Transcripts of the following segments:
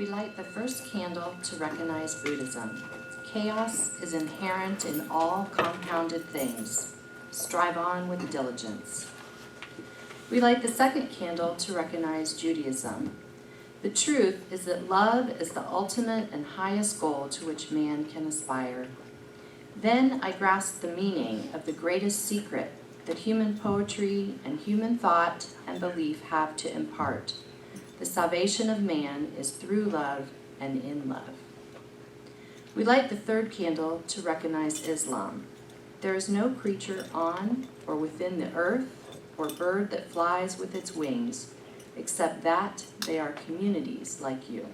We light the first candle to recognize Buddhism. Chaos is inherent in all compounded things. Strive on with diligence. We light the second candle to recognize Judaism. The truth is that love is the ultimate and highest goal to which man can aspire. Then I grasped the meaning of the greatest secret that human poetry and human thought and belief have to impart. The salvation of man is through love and in love. We light the third candle to recognize Islam. There is no creature on or within the earth or bird that flies with its wings, except that they are communities like you.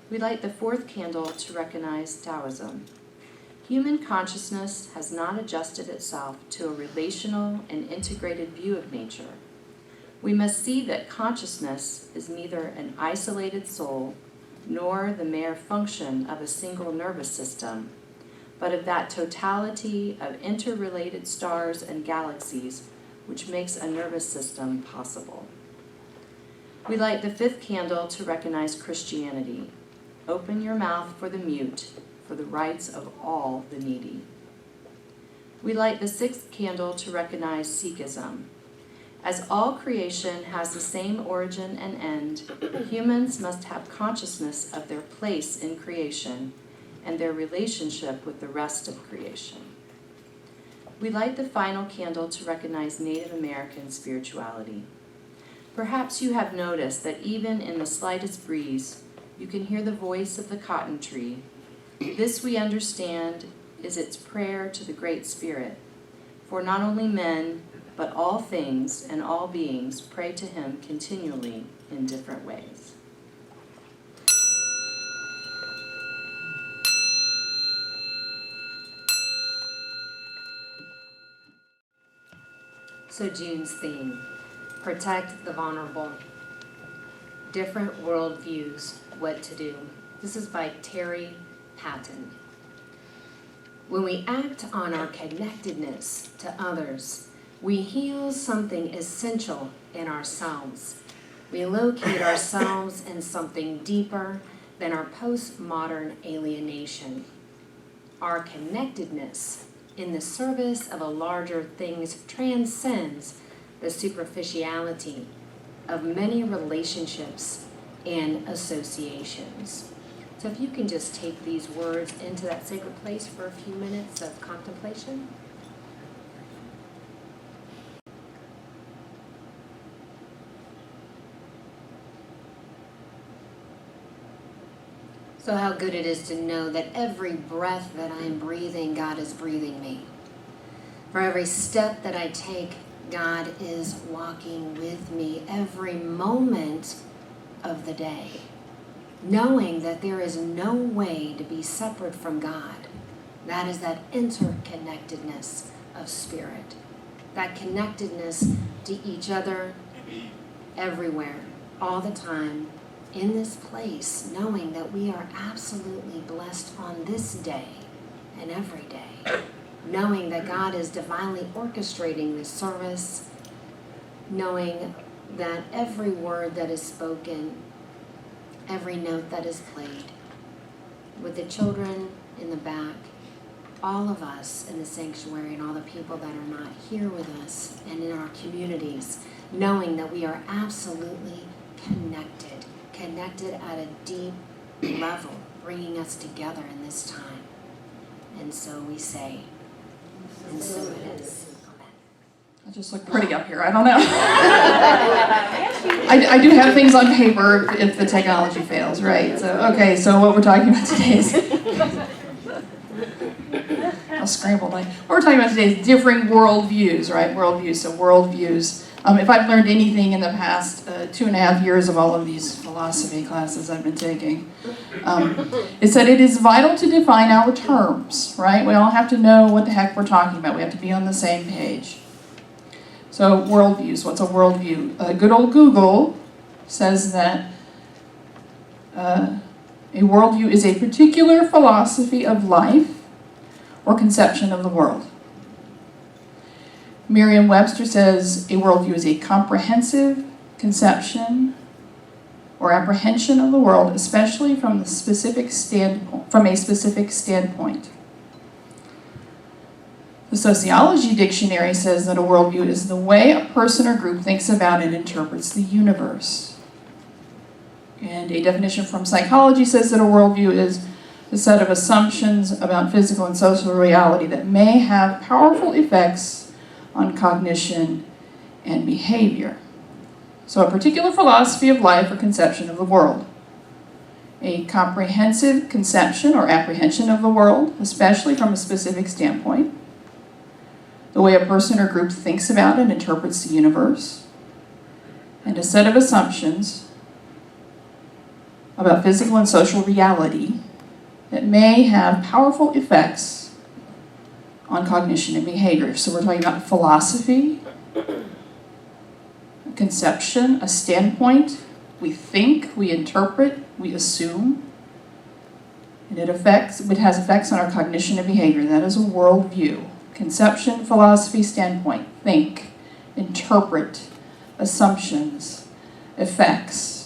We light the fourth candle to recognize Taoism. Human consciousness has not adjusted itself to a relational and integrated view of nature. We must see that consciousness is neither an isolated soul nor the mere function of a single nervous system, but of that totality of interrelated stars and galaxies which makes a nervous system possible. We light the fifth candle to recognize Christianity. Open your mouth for the mute, for the rights of all the needy. We light the sixth candle to recognize Sikhism. As all creation has the same origin and end, humans must have consciousness of their place in creation and their relationship with the rest of creation. We light the final candle to recognize Native American spirituality. Perhaps you have noticed that even in the slightest breeze, you can hear the voice of the cotton tree. This, we understand, is its prayer to the Great Spirit. For not only men, but all things and all beings pray to him continually in different ways. So June's theme, protect the vulnerable. Different worldviews, what to do. This is by Terry Patton. When we act on our connectedness to others, we heal something essential in ourselves. We locate ourselves in something deeper than our postmodern alienation. Our connectedness in the service of a larger things transcends the superficiality of many relationships and associations. So if you can just take these words into that sacred place for a few minutes of contemplation. So how good it is to know that every breath that I am breathing, God is breathing me. For every step that I take, God is walking with me every moment of the day. Knowing that there is no way to be separate from God. That is that interconnectedness of spirit. That connectedness to each other everywhere, all the time, in this place, knowing that we are absolutely blessed on this day and every day, knowing that God is divinely orchestrating this service, knowing that every word that is spoken, every note that is played, with the children in the back, all of us in the sanctuary and all the people that are not here with us and in our communities, knowing that we are absolutely connected at a deep level, bringing us together in this time. And so we say, and so it is. I just look pretty up here. I don't know. I do have things on paper if the technology fails, right? So, okay, so what we're talking about today is... I'll scramble. What we're talking about today is differing worldviews, right? Worldviews. So worldviews. If I've learned anything in the past 2.5 years of all of these philosophy classes I've been taking, it's that it is vital to define our terms, right? We all have to know what the heck we're talking about. We have to be on the same page. So worldviews, what's a worldview? Good old Google says that a worldview is a particular philosophy of life or conception of the world. Merriam-Webster says a worldview is a comprehensive conception or apprehension of the world, especially from a specific standpoint. The Sociology Dictionary says that a worldview is the way a person or group thinks about and interprets the universe. And a definition from psychology says that a worldview is a set of assumptions about physical and social reality that may have powerful effects on cognition and behavior. So a particular philosophy of life or conception of the world. A comprehensive conception or apprehension of the world, especially from a specific standpoint. The way a person or group thinks about and interprets the universe. And a set of assumptions about physical and social reality that may have powerful effects on cognition and behavior. So we're talking about philosophy, a conception, a standpoint. We think, we interpret, we assume. And it has effects on our cognition and behavior. That is a worldview. Conception, philosophy, standpoint. Think, interpret, assumptions, effects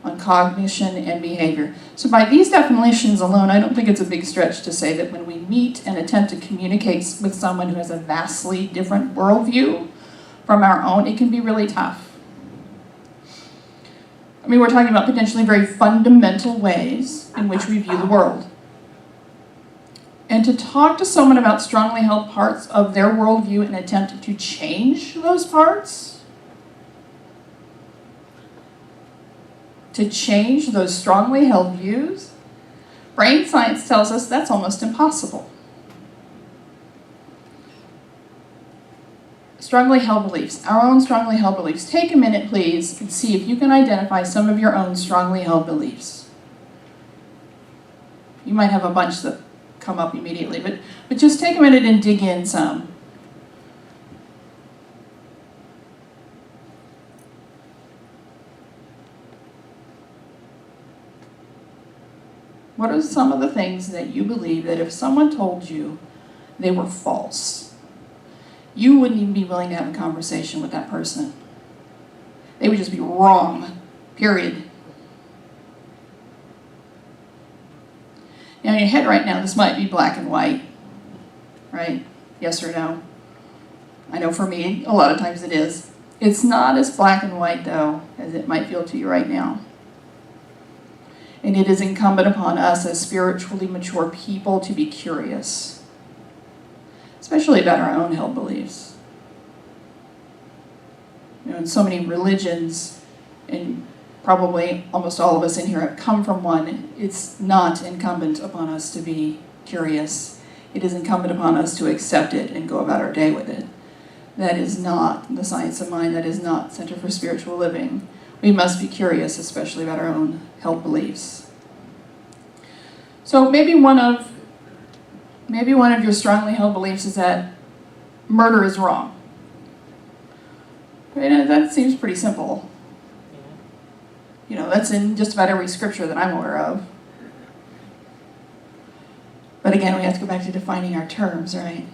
on cognition and behavior. So by these definitions alone, I don't think it's a big stretch to say that when we meet and attempt to communicate with someone who has a vastly different worldview from our own, it can be really tough. I mean, we're talking about potentially very fundamental ways in which we view the world. And to talk to someone about strongly held parts of their worldview and attempt to change those parts, to change those strongly held views, brain science tells us that's almost impossible. Strongly held beliefs, our own strongly held beliefs. Take a minute, please, and see if you can identify some of your own strongly held beliefs. You might have a bunch that come up immediately, but just take a minute and dig in some. What are some of the things that you believe that if someone told you they were false, you wouldn't even be willing to have a conversation with that person? They would just be wrong, period. Now in your head right now, this might be black and white, right? Yes or no? I know for me, a lot of times it is. It's not as black and white, though, as it might feel to you right now. And it is incumbent upon us as spiritually mature people to be curious, especially about our own held beliefs. You know, in so many religions, and probably almost all of us in here have come from one, it's not incumbent upon us to be curious. It is incumbent upon us to accept it and go about our day with it. That is not the science of mind. That is not Center for Spiritual Living. We must be curious, especially about our own held beliefs. So maybe one of your strongly held beliefs is that murder is wrong. Right? And that seems pretty simple. You know, that's in just about every scripture that I'm aware of. But again, we have to go back to defining our terms, right?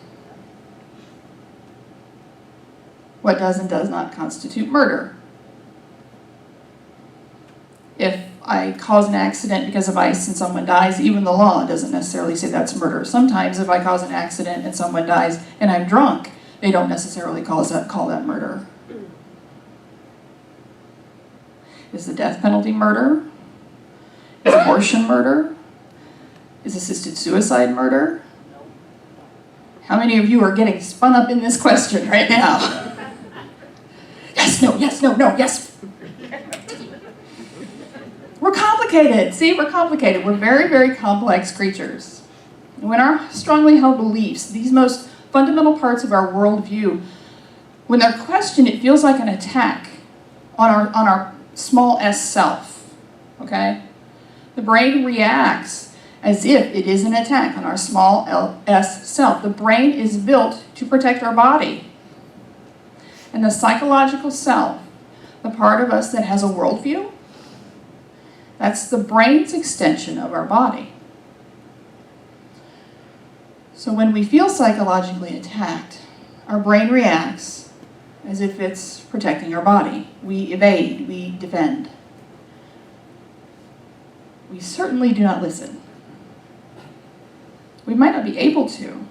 What does and does not constitute murder? If I cause an accident because of ice and someone dies, even the law doesn't necessarily say that's murder. Sometimes if I cause an accident and someone dies and I'm drunk, they don't necessarily call that murder. Is the death penalty murder? Is abortion murder? Is assisted suicide murder? How many of you are getting spun up in this question right now? Yes, no, yes, no, no, yes. We're complicated. See, we're complicated. We're very, very complex creatures. And when our strongly held beliefs, these most fundamental parts of our worldview, when they're questioned, it feels like an attack on our small s self, okay? The brain reacts as if it is an attack on our small s self. The brain is built to protect our body. And the psychological self, the part of us that has a worldview, that's the brain's extension of our body. So when we feel psychologically attacked, our brain reacts as if it's protecting our body. We evade, we defend. we certainly do not listen. We might not be able to.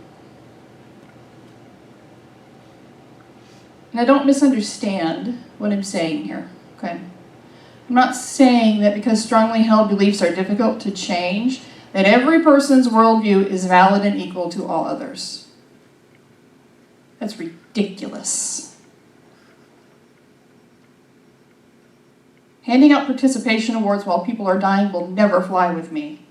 Now, don't misunderstand what I'm saying here, okay? I'm not saying that because strongly held beliefs are difficult to change, that every person's worldview is valid and equal to all others. That's ridiculous. Handing out participation awards while people are dying will never fly with me.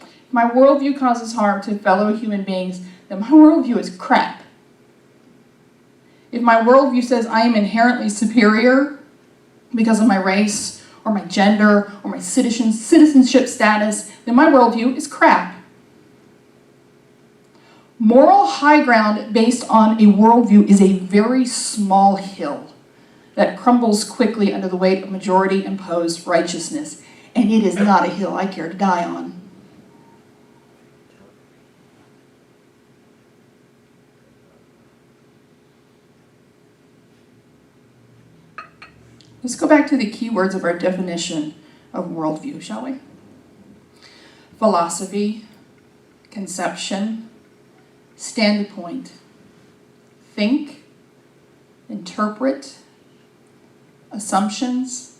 If my worldview causes harm to fellow human beings, then my worldview is crap. If my worldview says I am inherently superior because of my race or my gender or my citizenship status, then my worldview is crap. Moral high ground based on a worldview is a very small hill that crumbles quickly under the weight of majority-imposed righteousness, and it is not a hill I care to die on. Let's go back to the key words of our definition of worldview, shall we? Philosophy, conception, standpoint, think, interpret, assumptions,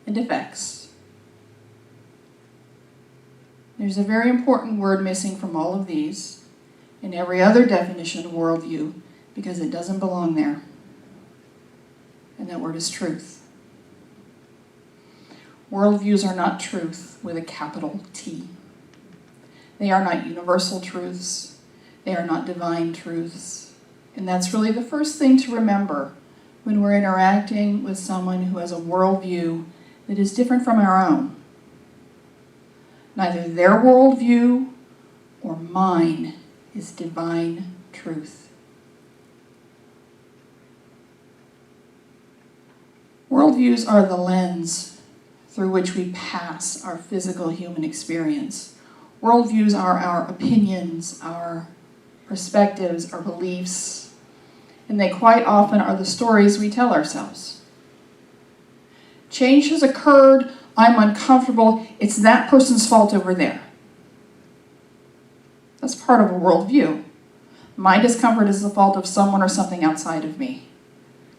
and effects. There's a very important word missing from all of these and every other definition of worldview because it doesn't belong there. And that word is truth. Worldviews are not truth with a capital T. They are not universal truths. They are not divine truths. And that's really the first thing to remember when we're interacting with someone who has a worldview that is different from our own. Neither their worldview or mine is divine truth. Worldviews are the lens through which we pass our physical human experience. Worldviews are our opinions, our perspectives, our beliefs, and they quite often are the stories we tell ourselves. Change has occurred, I'm uncomfortable, it's that person's fault over there. That's part of a worldview. My discomfort is the fault of someone or something outside of me.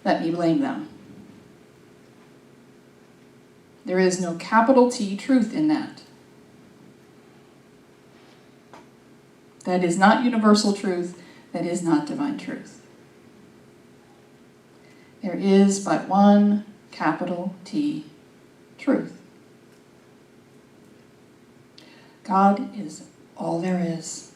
Let me blame them. There is no capital T truth in that. That is not universal truth. That is not divine truth. There is but one capital T truth. God is all there is.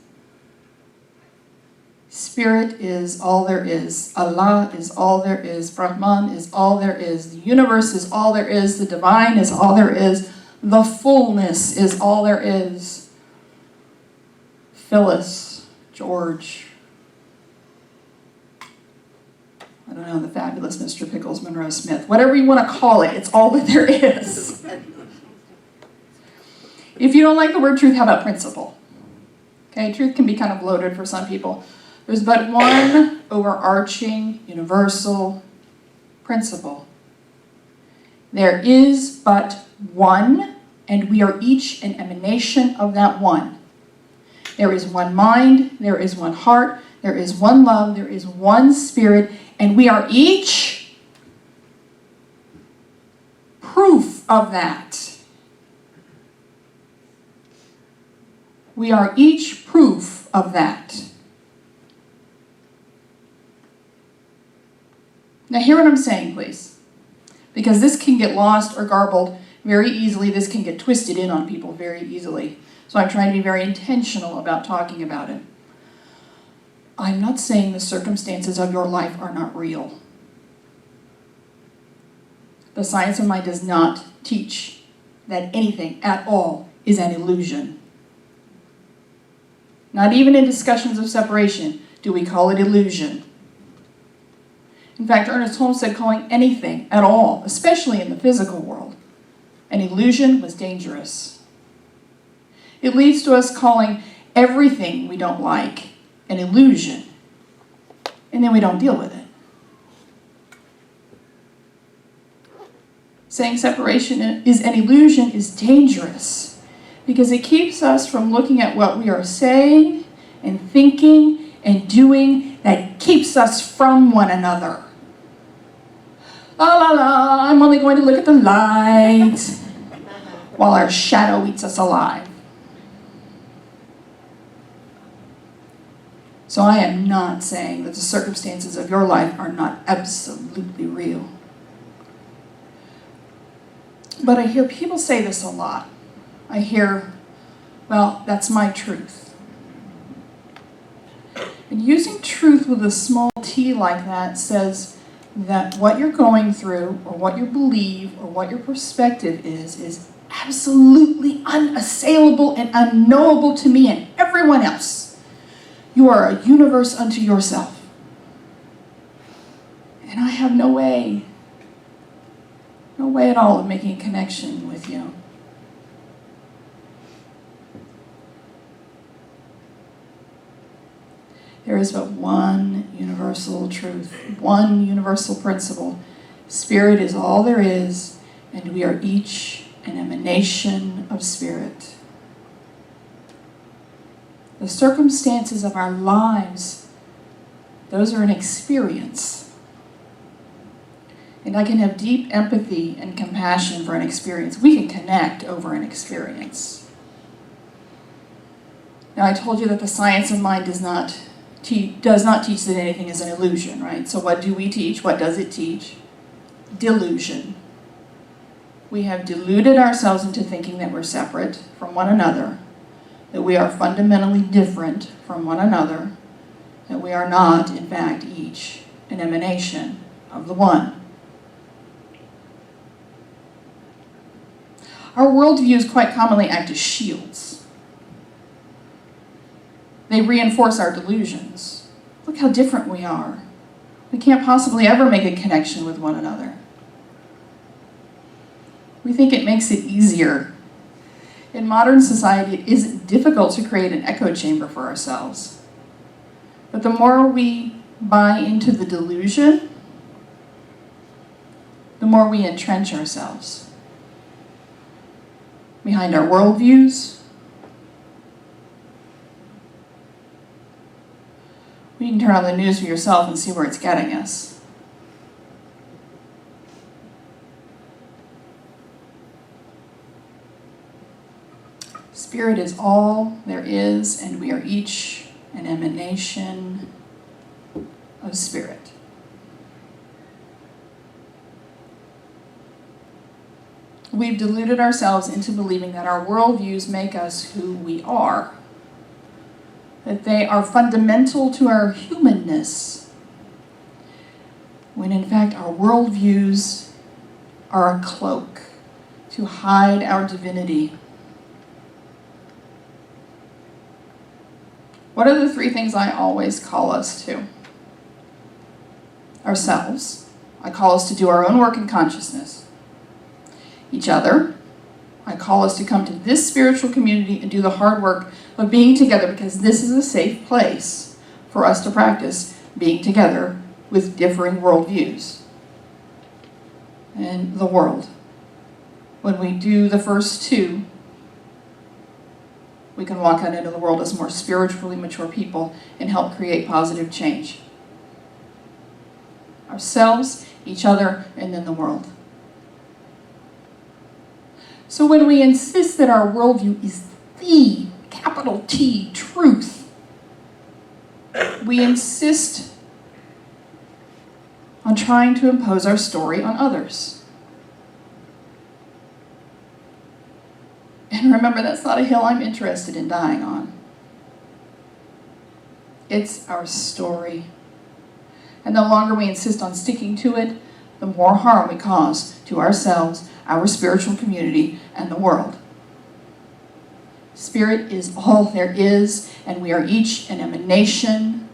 Spirit is all there is. Allah is all there is. Brahman is all there is. The universe is all there is. The divine is all there is. The fullness is all there is. Phyllis, George, I don't know, the fabulous Mr. Pickles Monroe Smith, whatever you want to call it, it's all that there is. If you don't like the word truth, how about principle? Okay, truth can be kind of loaded for some people. There's but one overarching, universal principle. There is but one, and we are each an emanation of that one. There is one mind, there is one heart, there is one love, there is one spirit, and we are each proof of that. We are each proof of that. Now hear what I'm saying, please. Because this can get lost or garbled very easily. This can get twisted in on people very easily. So I'm trying to be very intentional about talking about it. I'm not saying the circumstances of your life are not real. The science of mind does not teach that anything at all is an illusion. Not even in discussions of separation do we call it illusion. In fact, Ernest Holmes said calling anything at all, especially in the physical world, an illusion was dangerous. It leads to us calling everything we don't like an illusion, and then we don't deal with it. saying separation is an illusion is dangerous because it keeps us from looking at what we are saying and thinking and doing that keeps us from one another. La la la, I'm only going to look at the light while our shadow eats us alive. So I am not saying that the circumstances of your life are not absolutely real. But I hear people say this a lot. I hear, well, that's my truth. And using truth with a small t like that says that what you're going through or what you believe or what your perspective is absolutely unassailable and unknowable to me and everyone else. You are a universe unto yourself. And I have no way at all of making a connection with you. There is but one universal truth, one universal principle. Spirit is all there is, and we are each an emanation of Spirit. The circumstances of our lives, those are an experience. And I can have deep empathy and compassion for an experience. We can connect over an experience. Now, I told you that the science of mind does not teach that anything is an illusion, right? So what do we teach? What does it teach? Delusion. We have deluded ourselves into thinking that we're separate from one another, that we are fundamentally different from one another, that we are not, in fact, each an emanation of the one. Our worldviews quite commonly act as shields. They reinforce our delusions. Look how different we are. We can't possibly ever make a connection with one another. We think it makes it easier. In modern society, it isn't difficult to create an echo chamber for ourselves. But the more we buy into the delusion, the more we entrench ourselves behind our worldviews. You can turn on the news for yourself and see where it's getting us. Spirit is all there is, and we are each an emanation of Spirit. We've deluded ourselves into believing that our worldviews make us who we are, that they are fundamental to our humanness, when in fact our worldviews are a cloak to hide our divinity. What are the three things I always call us to? Ourselves. I call us to do our own work in consciousness. Each other. I call us to come to this spiritual community and do the hard work of being together, because this is a safe place for us to practice being together with differing worldviews. And the world. When we do the first two, we can walk out into the world as more spiritually mature people and help create positive change. Ourselves, each other, and then the world. So when we insist that our worldview is the, capital T, truth, we insist on trying to impose our story on others. And remember, that's not a hill I'm interested in dying on. It's our story. And the longer we insist on sticking to it, the more harm we cause to ourselves, our spiritual community, and the world. Spirit is all there is, and we are each an emanation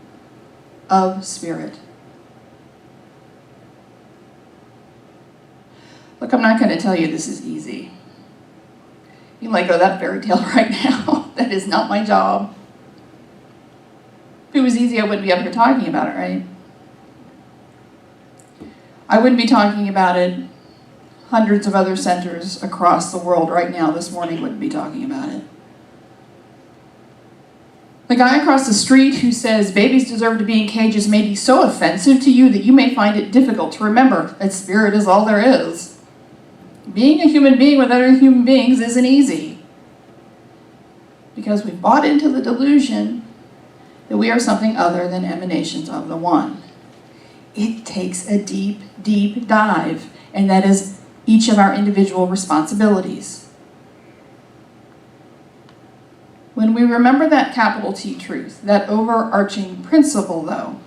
of Spirit. Look, I'm not going to tell you this is easy. You let go of that fairy tale right now. That is not my job. If it was easy, I wouldn't be up here talking about it, right? I wouldn't be talking about it hundreds of other centers across the world right now this morning wouldn't be talking about it. The guy across the street who says babies deserve to be in cages may be so offensive to you that you may find it difficult to remember that spirit is all there is. Being a human being with other human beings isn't easy, because we've bought into the delusion that we are something other than emanations of the One. It takes a deep, deep dive, and that is each of our individual responsibilities. When we remember that capital T truth, that overarching principle though,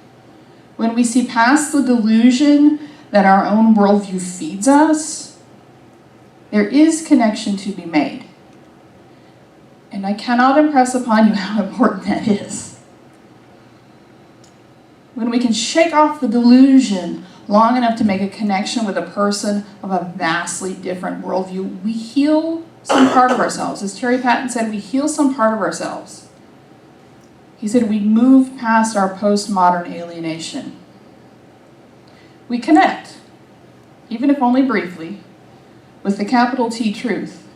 when we see past the delusion that our own worldview feeds us, there is connection to be made. And I cannot impress upon you how important that is. When we can shake off the delusion long enough to make a connection with a person of a vastly different worldview, we heal some part of ourselves. As Terry Patton said, we heal some part of ourselves. He said we move past our postmodern alienation. We connect, even if only briefly, with the capital T truth.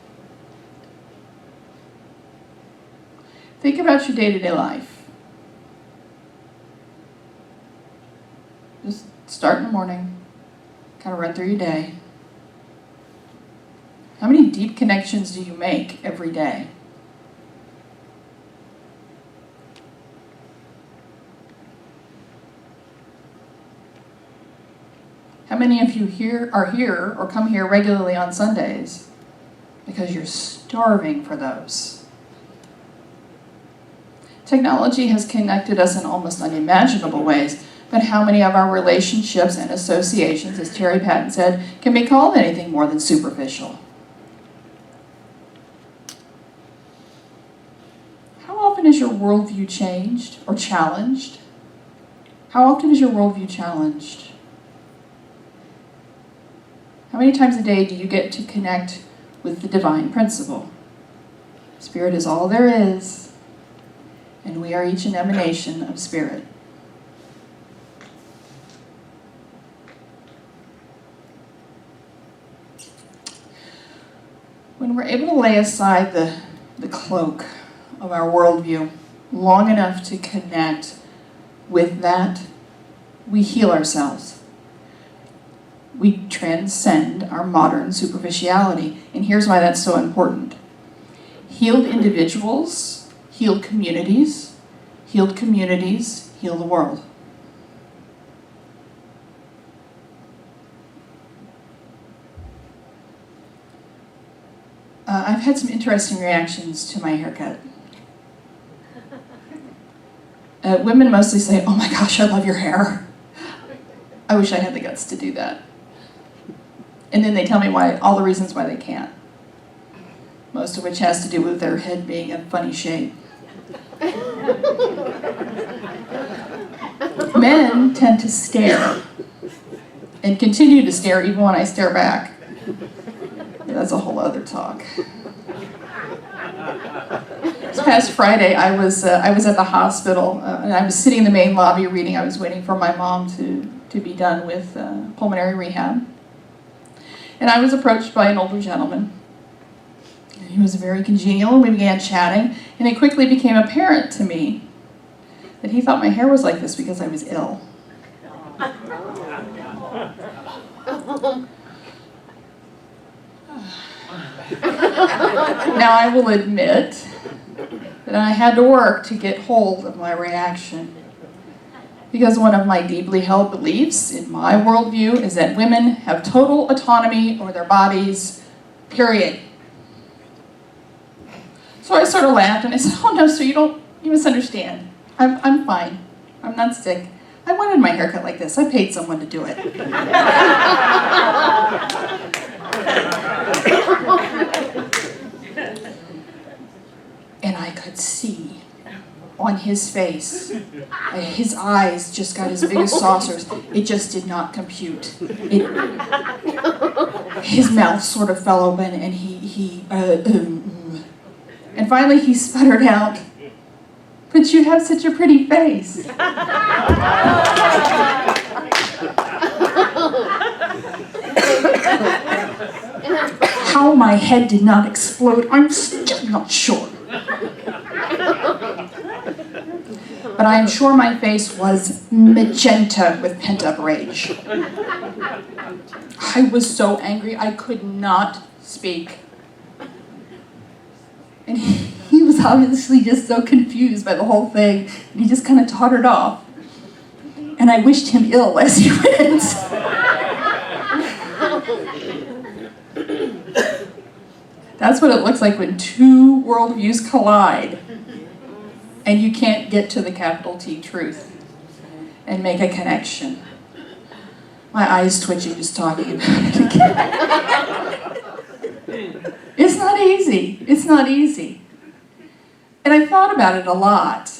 Think about your day-to-day life. Just start in the morning, kind of run through your day. How many deep connections do you make every day? How many of you are here or come here regularly on Sundays because you're starving for those? Technology has connected us in almost unimaginable ways, but how many of our relationships and associations, as Terry Patton said, can be called anything more than superficial? How often is your worldview changed or challenged? How often is your worldview challenged? How many times a day do you get to connect with the divine principle? Spirit is all there is, and we are each an emanation of Spirit. When we're able to lay aside the cloak of our worldview long enough to connect with that, we heal ourselves. We transcend our modern superficiality. And here's why that's so important. Healed individuals, healed communities heal the world. I've had some interesting reactions to my haircut. Women mostly say, "Oh my gosh, I love your hair." I wish I had the guts to do that. And then they tell me all the reasons why they can't. Most of which has to do with their head being a funny shape. Men tend to stare and continue to stare even when I stare back. That's a whole other talk. This past Friday, I was at the hospital, and I was sitting in the main lobby reading. I was waiting for my mom to be done with pulmonary rehab. And I was approached by an older gentleman. He was very congenial, and we began chatting, and it quickly became apparent to me that he thought my hair was like this because I was ill. Now, I will admit that I had to work to get hold of my reaction, because one of my deeply held beliefs in my worldview is that women have total autonomy over their bodies, period. So I sort of laughed and I said, "Oh no, sir, you misunderstand. I'm fine. I'm not sick. I wanted my haircut like this. I paid someone to do it." And I could see on his face, his eyes just got as big as saucers. It just did not compute. His mouth sort of fell open, and and finally he sputtered out, "But you have such a pretty face." How my head did not explode, I'm still not sure. But I am sure my face was magenta with pent-up rage. I was so angry I could not speak. And he was obviously just so confused by the whole thing, and he just kind of tottered off. And I wished him ill as he went. That's what it looks like when two worldviews collide and you can't get to the capital T truth and make a connection. My eyes twitching just talking about it again. It's not easy. It's not easy. And I thought about it a lot.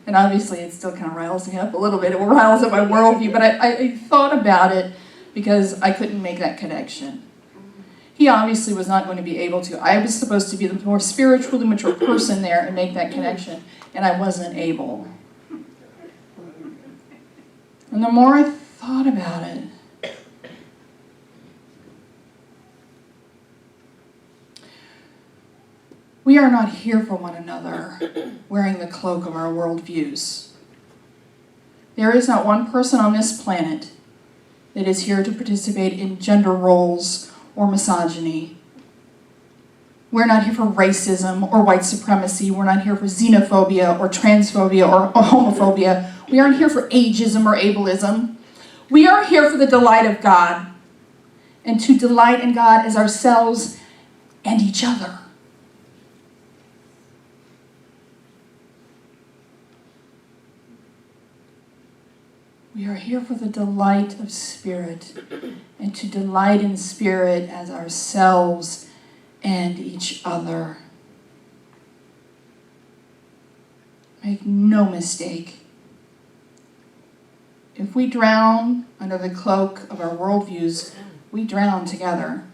And obviously it still kind of riles me up a little bit. It riles up my worldview, but I thought about it because I couldn't make that connection. He obviously was not going to be able to. I was supposed to be the more spiritually mature person there and make that connection, and I wasn't able. And the more I thought about it, we are not here for one another, wearing the cloak of our worldviews. There is not one person on this planet that is here to participate in gender roles or misogyny. We're not here for racism or white supremacy. We're not here for xenophobia or transphobia or homophobia. We aren't here for ageism or ableism. We are here for the delight of God, and to delight in God as ourselves and each other. We are here for the delight of spirit, and to delight in spirit as ourselves and each other. Make no mistake. If we drown under the cloak of our worldviews, we drown together.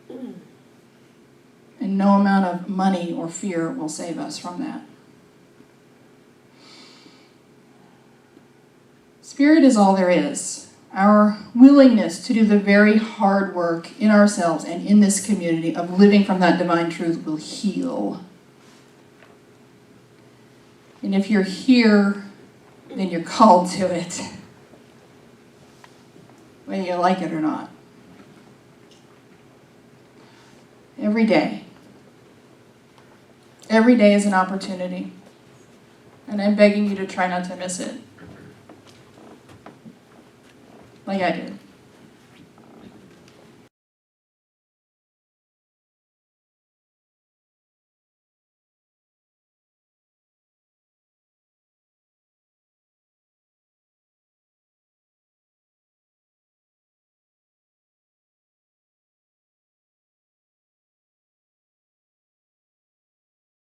And no amount of money or fear will save us from that. Spirit is all there is. Our willingness to do the very hard work in ourselves and in this community of living from that divine truth will heal. And if you're here, then you're called to it, whether you like it or not. Every day. Every day is an opportunity. And I'm begging you to try not to miss it. Like I did.